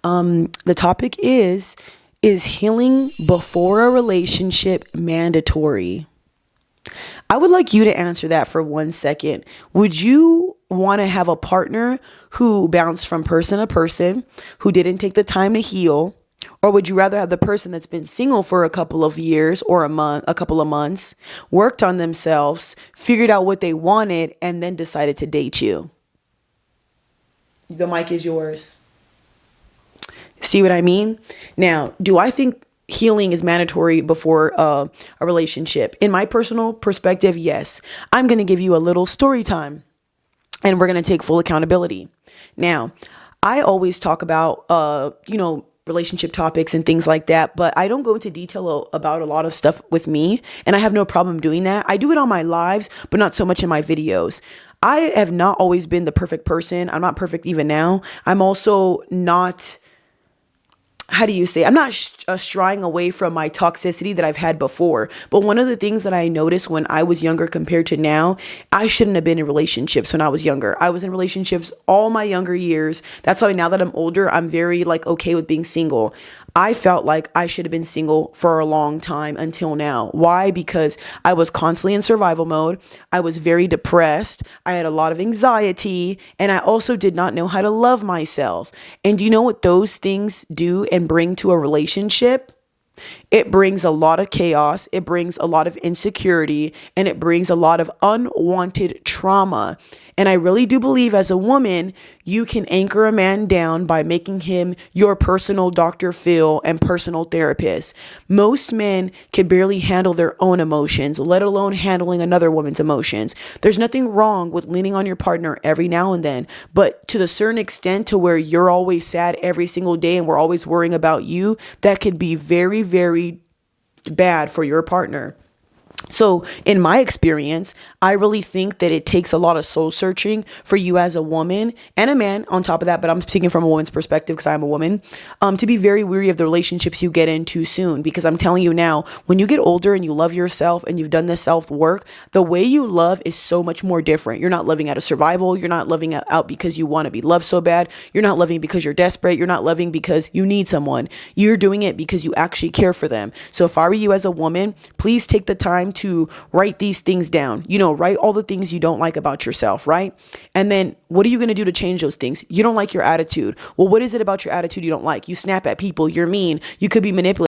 The topic is healing before a relationship mandatory? I would like you to answer that for 1 second. Would you want to have a partner who bounced from person to person, who didn't take the time to heal? Or would you rather have the person that's been single for a couple of years or a couple of months, worked on themselves, figured out what they wanted, and then decided to date you? The mic is yours. See what I mean? Now, do I think healing is mandatory before a relationship? In my personal perspective, yes. I'm going to give you a little story time and we're going to take full accountability. Now, I always talk about, relationship topics and things like that, but I don't go into detail about a lot of stuff with me, and I have no problem doing that. I do it on my lives, but not so much in my videos. I have not always been the perfect person. I'm not perfect even now. I'm also not, how do you say, I'm not straying away from my toxicity that I've had before. But one of the things that I noticed when I was younger compared to now, I shouldn't have been in relationships when I was younger. I was in relationships all my younger years. That's why now that I'm older, I'm very okay with being single. I felt like I should have been single for a long time until now. Why? Because I was constantly in survival mode. I was very depressed. I had a lot of anxiety, and I also did not know how to love myself. And do you know what those things do and bring to a relationship? It brings a lot of chaos, it brings a lot of insecurity, and it brings a lot of unwanted trauma. And I really do believe as a woman, you can anchor a man down by making him your personal Dr. Phil and personal therapist. Most men can barely handle their own emotions, let alone handling another woman's emotions. There's nothing wrong with leaning on your partner every now and then, but to the certain extent to where you're always sad every single day and we're always worrying about you, that could be very, very bad for your partner. So in my experience, I really think that it takes a lot of soul searching for you as a woman and a man on top of that. But I'm speaking from a woman's perspective because I'm a woman, to be very weary of the relationships you get into soon. Because I'm telling you now, when you get older and you love yourself and you've done this self work, the way you love is so much more different. You're not loving out of survival. You're not loving out because you want to be loved so bad. You're not loving because you're desperate. You're not loving because you need someone. You're doing it because you actually care for them. So if I were you as a woman, please take the time to write these things down. Write all the things you don't like about yourself, right? And then what are you going to do to change those things? You don't like your attitude. Well, what is it about your attitude you don't like? You snap at people. You're mean. You could be manipulative.